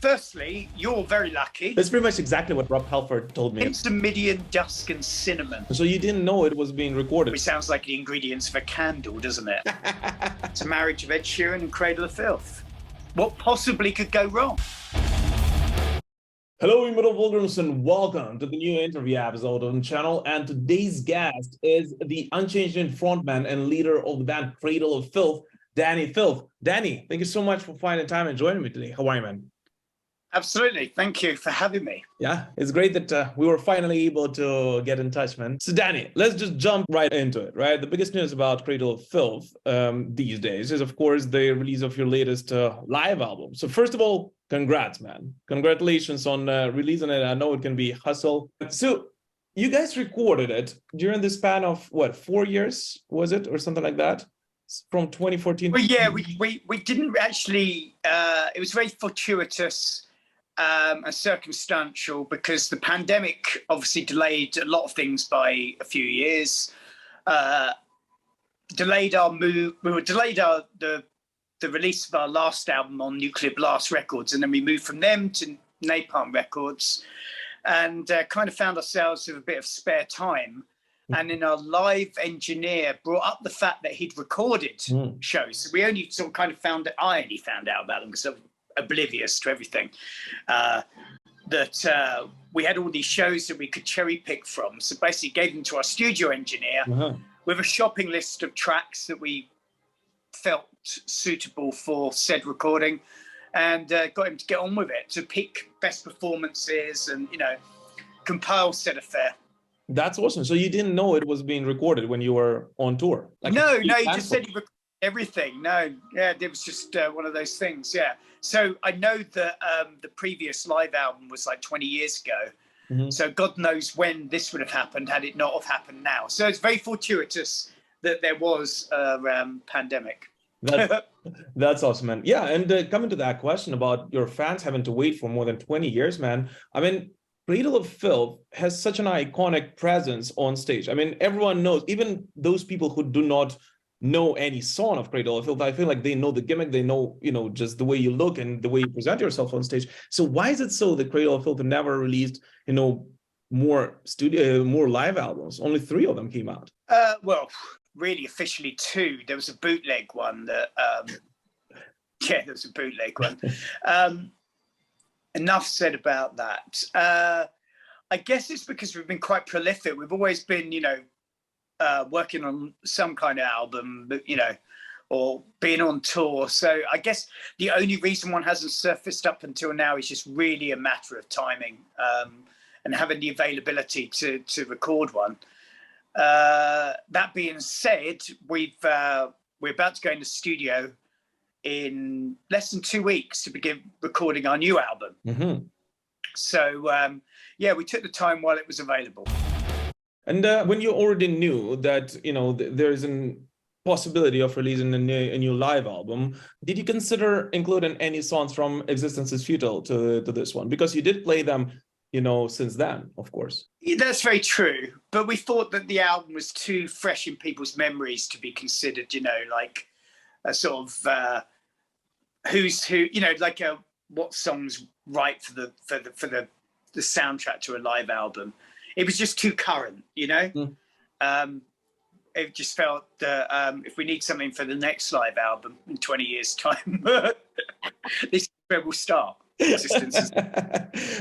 Firstly, you're very lucky. That's pretty much exactly what Rob Halford told me. Intermediate dusk and cinnamon. So you didn't know it was being recorded? Which sounds like the ingredients of a candle, doesn't it? It's a marriage of Ed Sheeran and Cradle of Filth. What possibly could go wrong? Hello, Metal Pilgrims, and welcome to the new interview episode on the channel. And today's guest is the unchanging frontman and leader of the band Cradle of Filth, Dani Filth. Dani, thank you so much for finding time and joining me today. How are you, man? Absolutely. Thank you for having me. Yeah, it's great that we were finally able to get in touch, man. So, Dani, let's just jump right into it, right? The biggest news about Cradle of Filth these days is, of course, the release of your latest live album. So, first of all, congrats, man. Congratulations on releasing it. I know it can be a hustle. So, you guys recorded it during the span of, what, 4 years, was it? Or something like that? From 2014? Well, yeah, we didn't actually, it was very fortuitous. And circumstantial because the pandemic obviously delayed a lot of things by a few years, delayed our move, the release of our last album on Nuclear Blast Records, and then we moved from them to Napalm Records, and kind of found ourselves with a bit of spare time. And then our live engineer brought up the fact that he'd recorded shows. We only sort of kind of I only found out about them because of oblivious to everything, that we had all these shows that we could cherry pick from. So basically gave them to our studio engineer with a shopping list of tracks that we felt suitable for said recording, and got him to get on with it, to pick best performances and, you know, compile said affair. That's awesome. So you didn't know it was being recorded when you were on tour? Like, no, he just said he recorded everything. No, yeah, it was just one of those things. Yeah. So I know that the previous live album was like 20 years ago. So God knows when this would have happened had it not have happened now. So it's very fortuitous that there was a pandemic. That's awesome, man. Yeah, and coming to that question about your fans having to wait for more than 20 years, man. I mean, Cradle of Filth has such an iconic presence on stage. I mean, everyone knows, even those people who do not know any song of Cradle of Filth, I feel like they know the gimmick, they know, you know, just the way you look and the way you present yourself on stage. So why is it so that Cradle of Filth never released, you know, more live albums? Only 3 of them came out. Well, really officially 2. There was a bootleg one that, yeah, there was a bootleg one. Enough said about that. I guess it's because we've been quite prolific. We've always been, you know, working on some kind of album, you know, or being on tour. So I guess the only reason one hasn't surfaced up until now is just really a matter of timing, and having the availability to record one. That being said, we're about to go in the studio in less than 2 weeks to begin recording our new album. So yeah, we took the time while it was available. And when you already knew that, you know, there's a possibility of releasing a new live album, did you consider including any songs from Existence is Futile to this one? Because you did play them, you know, since then, of course. Yeah, that's very true. But we thought that the album was too fresh in people's memories to be considered, you know, like a sort of who's who, you know, like what songs right for the soundtrack to a live album. It was just too current, you know. It just felt that if we need something for the next live album in 20 years' time, this is where we'll start.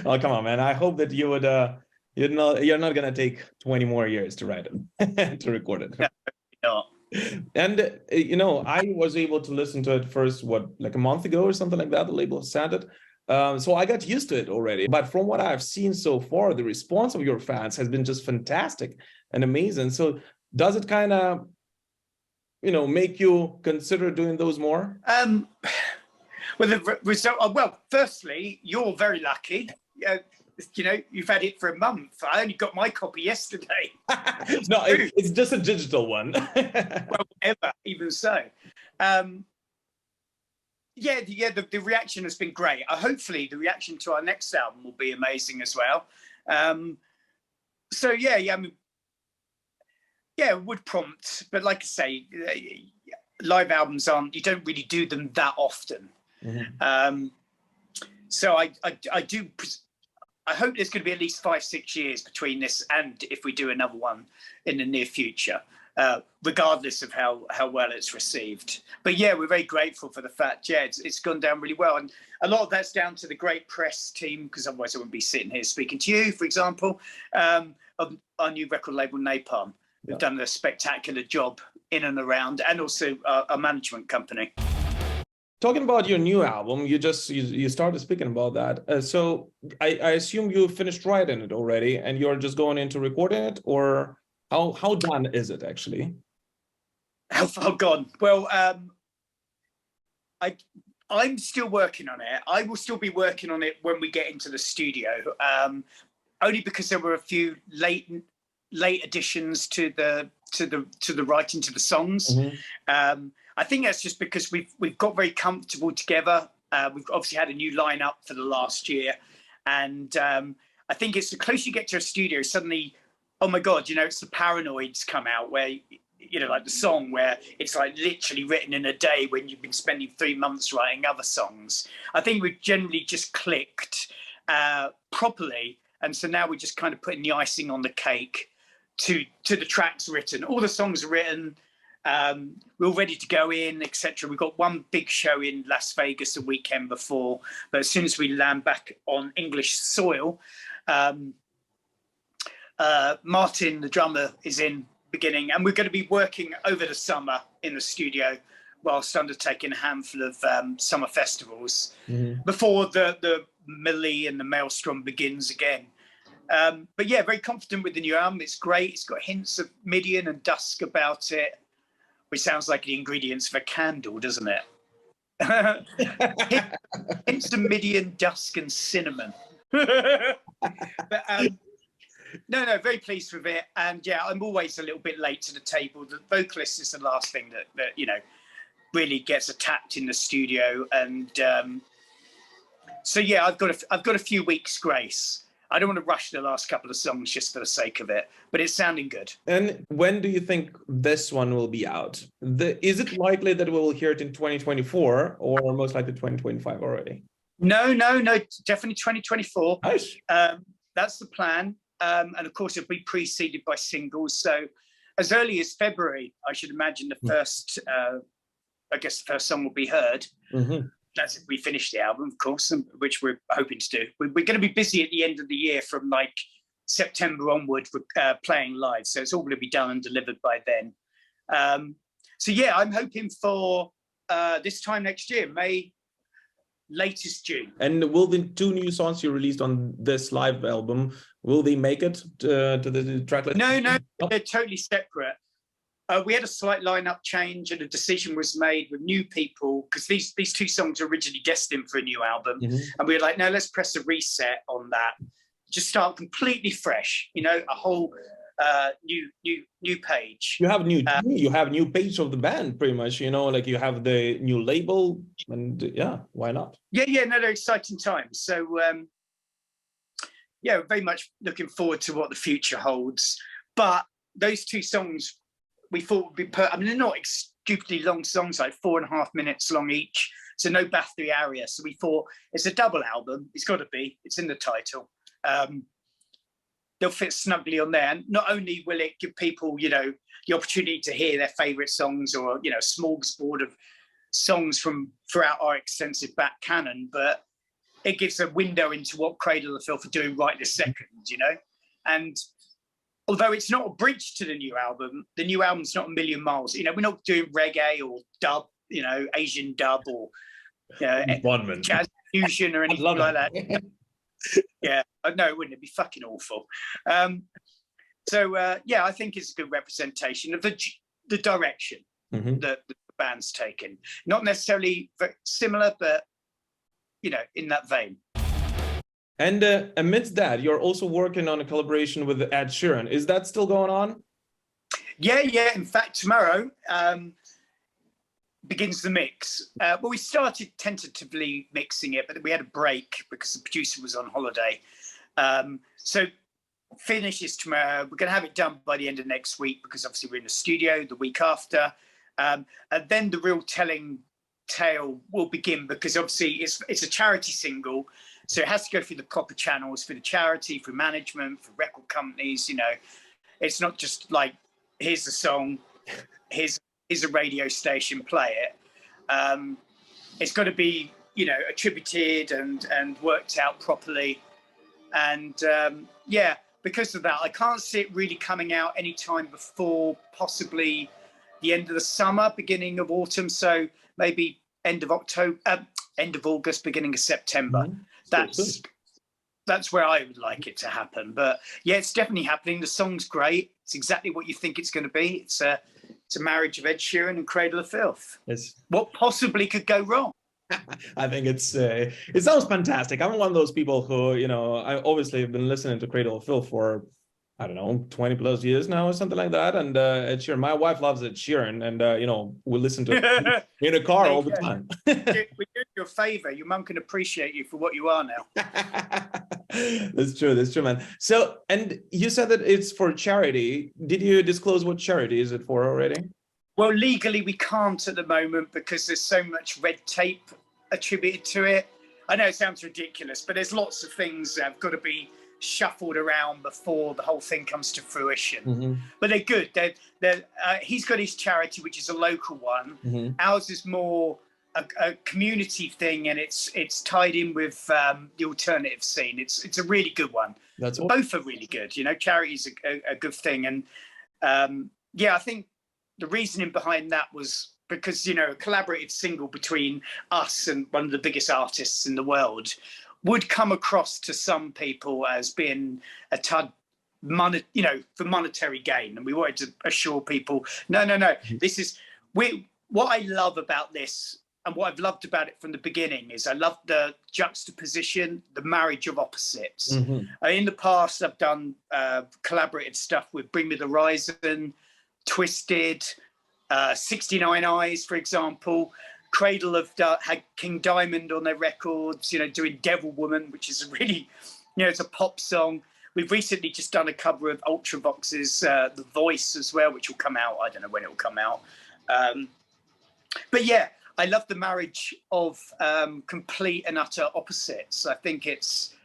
Oh, come on, man! I hope that you would. You're not gonna take 20 more years to write it, to record it. No, not. And you know, I was able to listen to it first, what, like a month ago or something like that. The label sent it. So I got used to it already. But from what I've seen so far, the response of your fans has been just fantastic and amazing. So does it kind of, you know, make you consider doing those more? Well, the result. Well, firstly, you're very lucky. You know, you've had it for a month. I only got my copy yesterday. No, it's just a digital one. Well, ever, even so. Yeah, the reaction has been great. Hopefully the reaction to our next album will be amazing as well. So yeah, I mean, yeah, it would prompt, but like I say, live albums you don't really do them that often. So I hope there's going to be at least 5-6 years between this and if we do another one in the near future, regardless of how well it's received. But yeah, we're very grateful for the fact, yeah, it's gone down really well. And a lot of that's down to the great press team, because otherwise I wouldn't be sitting here speaking to you, for example, of our new record label, Napalm, who've done a spectacular job in and around, and also our management company. Talking about your new album, you started speaking about that. So I assume you finished writing it already, and you're just going into recording it, or how done is it actually? How far gone? Well, I'm still working on it. I will still be working on it when we get into the studio, only because there were a few late additions to the writing, to the songs. Mm-hmm. I think that's just because we've got very comfortable together. We've obviously had a new lineup for the last year, and I think it's the closer you get to a studio, suddenly, oh my God, it's the Paranoids come out, where like the song where it's like literally written in a day when you've been spending 3 months writing other songs. I think we've generally just clicked properly, and so now we're just kind of putting the icing on the cake to the tracks written. All the songs are written. We're all ready to go in, etc. We've got one big show in Las Vegas the weekend before, but as soon as we land back on English soil, Martin, the drummer, is in beginning, and we're going to be working over the summer in the studio whilst undertaking a handful of summer festivals before the melee and the maelstrom begins again. But yeah, very confident with the new album. It's great. It's got hints of Midian and dusk about it, which sounds like the ingredients of a candle, doesn't it? Hints of Midian, dusk, and cinnamon. But no, very pleased with it. And yeah, I'm always a little bit late to the table. The vocalist is the last thing that really gets attacked in the studio. And so yeah, I've got a few weeks grace. I don't want to rush the last couple of songs just for the sake of it, but it's sounding good. And when do you think this one will be out? Is it likely that we will hear it in 2024 or most likely 2025 already? No, definitely 2024. Nice. That's the plan. And of course, it'll be preceded by singles. So as early as February, I should imagine the first song will be heard. Mm-hmm. That's if we finish the album, of course, which we're hoping to do. We're going to be busy at the end of the year from like September onward playing live. So it's all going to be done and delivered by then. So yeah, I'm hoping for this time next year, May, latest June. And will the 2 new songs you released on this live album, will they make it to the track list? No, they're totally separate. We had a slight lineup change, and a decision was made with new people, because these 2 songs were originally destined for a new album. Mm-hmm. And we were like, no, let's press a reset on that. Just start completely fresh, a whole new page. You have new page of the band, pretty much, like you have the new label, and yeah, why not? Yeah, no, they're exciting times. So yeah, very much looking forward to what the future holds. But those 2 songs we thought would be they're not stupidly long songs, like 4.5 minutes long each, so no Bathory aria. So we thought it's a double album. It's got to be. It's in the title. They'll fit snugly on there. And not only will it give people, the opportunity to hear their favourite songs, or a smorgasbord of songs from throughout our extensive back canon, but it gives a window into what Cradle of Filth are doing right this second, And although it's not a bridge to the new album's not a million miles. We're not doing reggae or dub, Asian dub or jazz fusion or anything like that. Yeah, no, it wouldn't. It'd be fucking awful. So yeah, I think it's a good representation of the direction that the band's taken. Not necessarily very similar, but in that vein. And amidst that, you're also working on a collaboration with Ed Sheeran. Is that still going on? Yeah. In fact, tomorrow begins the mix. Well, we started tentatively mixing it, but we had a break because the producer was on holiday. So finishes tomorrow. We're going to have it done by the end of next week, because obviously we're in the studio the week after. And then the real telling tale will begin, because obviously it's a charity single, so it has to go through the proper channels for the charity, for management, for record companies. You know, it's not just like, here's the song, here's a radio station, play it. It's got to be, you know, attributed and worked out properly. And yeah, because of that, I can't see it really coming out anytime before possibly the end of the summer, beginning of autumn. So maybe end of August, beginning of September. Mm-hmm. That's where I would like it to happen. But yeah, it's definitely happening. The song's great. It's exactly what you think it's going to be. It's a marriage of Ed Sheeran and Cradle of Filth. What possibly could go wrong? I think it sounds fantastic. I'm one of those people who, you know, I obviously have been listening to Cradle of Filth for, I don't know, 20 plus years now or something like that. And Ed Sheeran, my wife loves Ed Sheeran, and you know, we listen to it in a car all the time. We do you a favor. Your mum can appreciate you for what you are now. That's true, man. So, and you said that it's for charity. Did you disclose what charity is it for already? Well, legally we can't at the moment because there's so much red tape attributed to it. I know it sounds ridiculous, but there's lots of things that have got to be shuffled around before the whole thing comes to fruition. Mm-hmm. But they're good. He's got his charity, which is a local one. Mm-hmm. Ours is more a community thing, and it's tied in with the alternative scene. It's a really good one. Both are really good. You know, charity's a good thing, and yeah, I think the reasoning behind that was because, you know, a collaborative single between us and one of the biggest artists in the world would come across to some people as being a tad, you know, for monetary gain. And we wanted to assure people, no. This is what I love about this, and what I've loved about it from the beginning is I love the juxtaposition, the marriage of opposites. Mm-hmm. In the past, I've done collaborative stuff with Bring Me the Horizon, Twisted, 69 Eyes, for example. Cradle of had King Diamond on their records, you know, doing Devil Woman, which is a really, you know, it's a pop song. We've recently just done a cover of Ultravox's The Voice as well, which will come out. I don't know when it will come out. But yeah, I love the marriage of complete and utter opposites. I think it's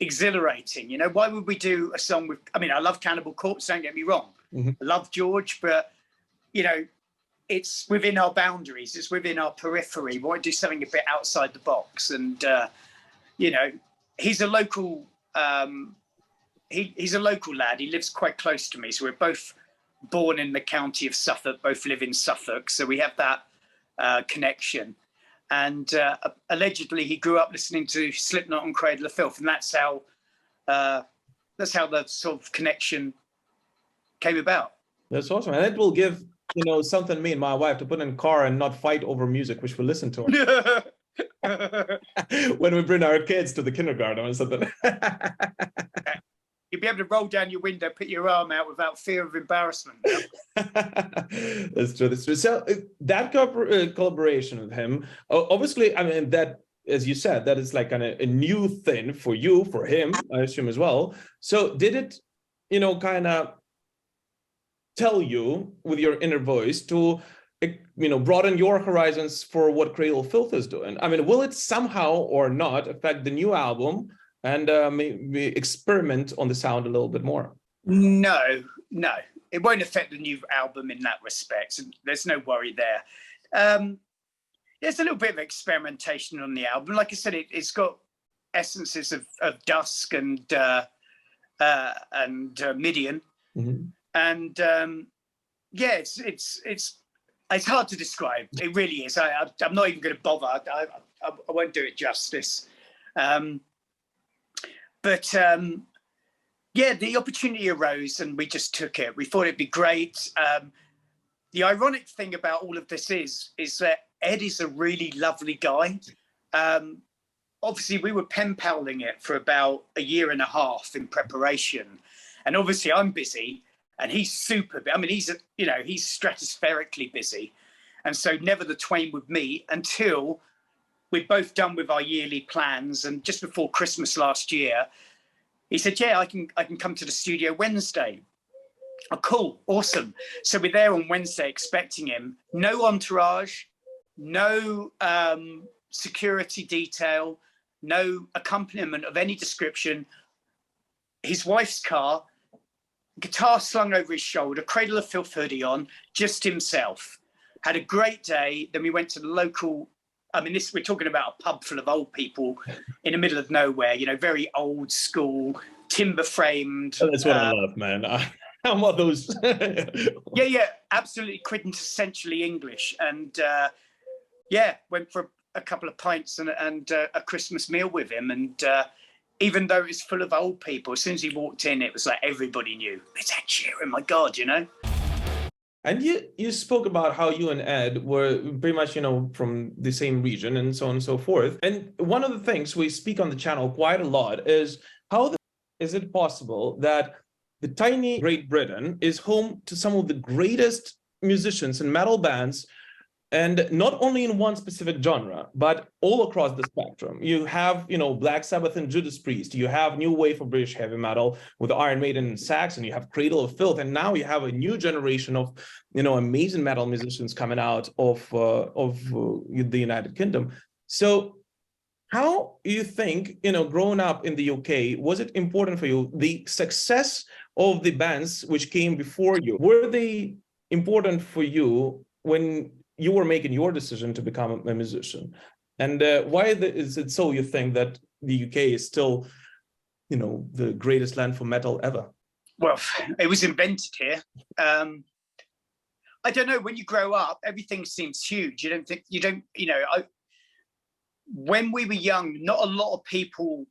exhilarating. You know, why would we do a song with, I mean, I love Cannibal Corpse, don't get me wrong. Mm-hmm. I love George, but, you know, it's within our boundaries. It's within our periphery. We want to do something a bit outside the box. And, you know, he's a local, he's a local lad. He lives quite close to me. So we're both born in the county of Suffolk, both live in Suffolk. So we have that connection. And allegedly he grew up listening to Slipknot and Cradle of Filth. And that's how the sort of connection came about. That's awesome. And it will give, you know, something me and my wife to put in a car and not fight over music, which we listen to when we bring our kids to the kindergarten or something. You'll be able to roll down your window, put your arm out without fear of embarrassment. That's true. So that collaboration with him, obviously, I mean, that, as you said, that is like a new thing for you, for him, I assume as well. So did it, you know, kind of tell you with your inner voice to, you know, broaden your horizons for what Cradle of Filth is doing? I mean, will it somehow or not affect the new album and maybe experiment on the sound a little bit more? No, it won't affect the new album in that respect. There's no worry there. There's a little bit of experimentation on the album. Like I said, it's got essences of Dusk and Midian. Mm-hmm. And yeah, it's hard to describe. It really is. I'm not even going to bother. I won't do it justice. But yeah, the opportunity arose and we just took it. We thought it'd be great. The ironic thing about all of this is that Ed is a really lovely guy. Obviously, we were pen paling it for about a year and a half in preparation. And obviously, I'm busy. And he's super, I mean, he's stratospherically busy. And so never the twain would meet until we're both done with our yearly plans. And just before Christmas last year, he said, yeah, I can come to the studio Wednesday. Oh, cool, awesome. So we're there on Wednesday expecting him. No entourage, no security detail, no accompaniment of any description. His wife's car, guitar slung over his shoulder, Cradle of Filth hoodie on, just himself. Had a great day. Then we went to the local, I mean, we're talking about a pub full of old people in the middle of nowhere, you know, very old school, timber framed. Oh, that's what I love, man. I'm one of those. Yeah, absolutely quintessentially English. And yeah, went for a couple of pints and a Christmas meal with him. And even though it was full of old people, as soon as he walked in, it was like everybody knew, it's Ed Sheeran, my God, you know? And you spoke about how you and Ed were pretty much, you know, from the same region and so on and so forth. And one of the things we speak on the channel quite a lot is how is it possible that the tiny Great Britain is home to some of the greatest musicians and metal bands, and not only in one specific genre, but all across the spectrum. You have, you know, Black Sabbath and Judas Priest. You have new wave of British heavy metal with Iron Maiden and Saxon. You have Cradle of Filth, and now you have a new generation of, you know, amazing metal musicians coming out of the United Kingdom. So, how do you think, you know, growing up in the UK, was it important for you, the success of the bands which came before you? Were they important for you when you were making your decision to become a musician? And why is it so you think that the UK is still, you know, the greatest land for metal ever? Well, it was invented here. I don't know, when you grow up, everything seems huge. You know, when we were young, not a lot of people,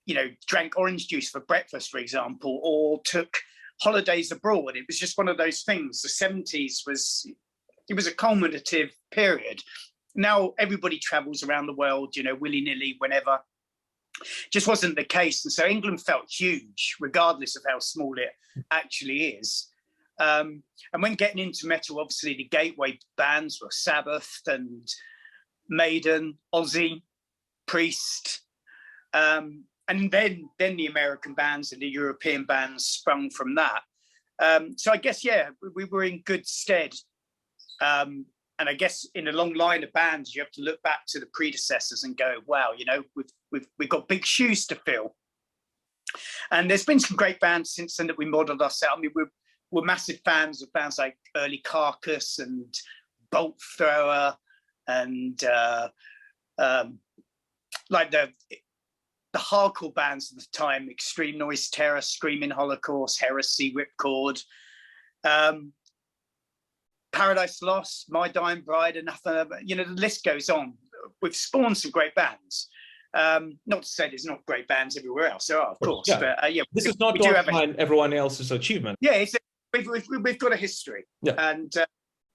you know, drank orange juice for breakfast, for example, or took holidays abroad. It was just one of those things. The 70s was a culminative period. Now everybody travels around the world, you know, willy-nilly, whenever. Just wasn't the case. And so England felt huge, regardless of how small it actually is. And when getting into metal, obviously the gateway bands were Sabbath and Maiden, Ozzy, Priest. And then the American bands and the European bands sprung from that. So I guess, yeah, we were in good stead. And I guess in a long line of bands, you have to look back to the predecessors and go, wow, you know, we've got big shoes to fill. And there's been some great bands since then that we modeled ourselves. I mean, we're massive fans of bands like early Carcass and Bolt Thrower and like the hardcore bands of the time, Extreme Noise Terror, Screaming Holocaust, Heresy, Ripcord, Paradise Lost, My Dying Bride, Anathema, you know, the list goes on. We've spawned some great bands. Not to say there's not great bands everywhere else. There are, of course. Yeah. But yeah, this is not to undermine everyone else's achievement. Yeah, we've got a history, yeah. And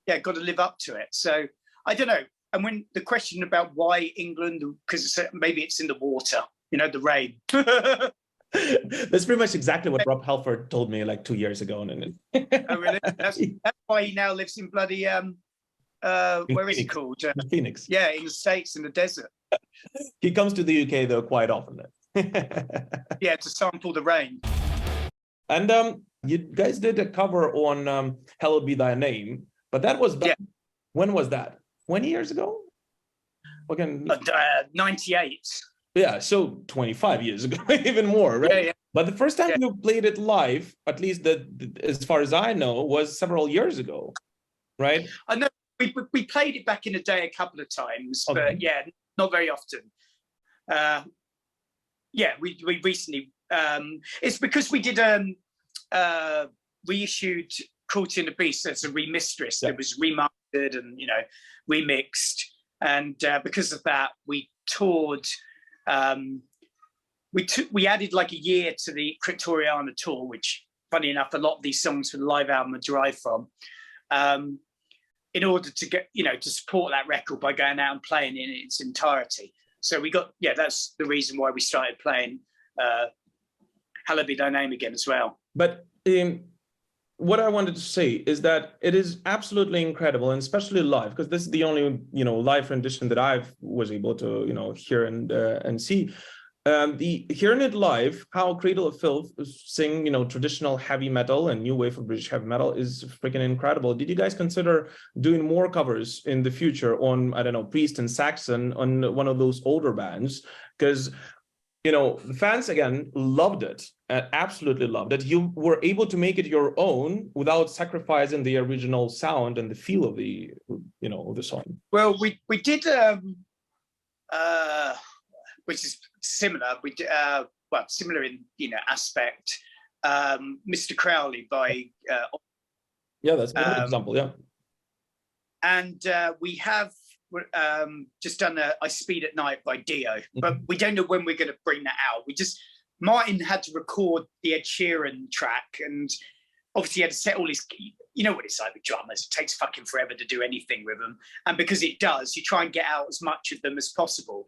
yeah, got to live up to it. So I don't know. And when the question about why England, because maybe it's in the water, you know, the rain. That's pretty much exactly what Rob Halford told me like 2 years ago. Oh, really? That's why he now lives in bloody, where is he called? Phoenix. Yeah, in the States, in the desert. He comes to the UK, though, quite often. Yeah, to sample the rain. And you guys did a cover on Hallowed Be Thy Name, but that was back, yeah. When was that? 20 years ago? Again, 98. Yeah, so 25 years ago, even more, right? Yeah, yeah. But the first time you played it live, at least as far as I know, was several years ago, right? I know we played it back in the day a couple of times, okay. But yeah, not very often. Yeah, we recently, it's because we did, we issued Cruelty and the Beast as a remistress. Yeah. It was remastered and, you know, remixed. And because of that, we toured, we added like a year to the Cryptoriana tour, which, funny enough, a lot of these songs for the live album are derived from, in order to get, you know, to support that record by going out and playing in its entirety. So we got, yeah, that's the reason why we started playing Hallowed Be Thy Name again as well. But what I wanted to say is that it is absolutely incredible, and especially live, because this is the only, you know, live rendition that I was able to, you know, hear and see. Hearing it live, how Cradle of Filth sing, traditional heavy metal and new wave of British heavy metal is freaking incredible. Did you guys consider doing more covers in the future on, I don't know, Priest and Saxon, on one of those older bands? Because, the fans, again, loved it, absolutely loved it. You were able to make it your own without sacrificing the original sound and the feel of the, of the song. Well, we did, which is similar. We did, similar in aspect. Mr. Crowley by yeah, that's a good example. Yeah, and we have just done I Speed at Night by Dio, but we don't know when we're going to bring that out. Martin had to record the Ed Sheeran track, and obviously he had to set all his, you know what it's like with drummers, it takes fucking forever to do anything with them, and because it does, you try and get out as much of them as possible.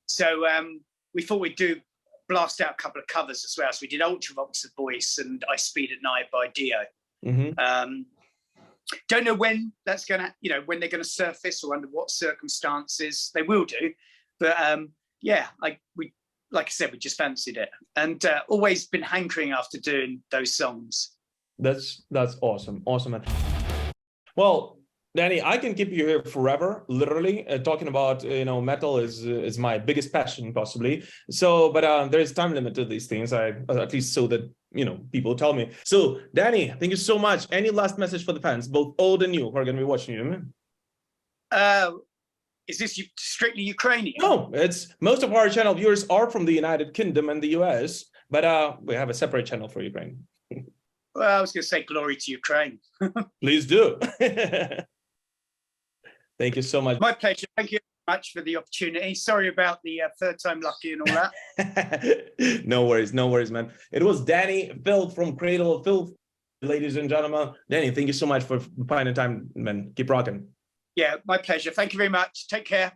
So we thought we'd blast out a couple of covers as well. So we did Ultravox The Voice and I Speed at Night by Dio. Don't know when that's gonna, when they're gonna surface or under what circumstances they will do. But like I said, we just fancied it, and always been hankering after doing those songs. That's awesome, man. Well, Dani, I can keep you here forever, literally. Talking about metal is my biggest passion, possibly. So, but there is time limit to these things. At least so that people tell me. So, Dani, thank you so much. Any last message for the fans, both old and new, who are going to be watching you? Is this strictly Ukrainian? No, it's most of our channel viewers are from the United Kingdom and the US, but we have a separate channel for Ukraine. Well, I was going to say glory to Ukraine. Please do. Thank you so much. My pleasure. Thank you very much for the opportunity. Sorry about the third time lucky and all that. No worries, man. It was Dani Filth from Cradle of Filth, ladies and gentlemen. Dani, thank you so much for finding time, man. Keep rocking. Yeah, my pleasure. Thank you very much. Take care.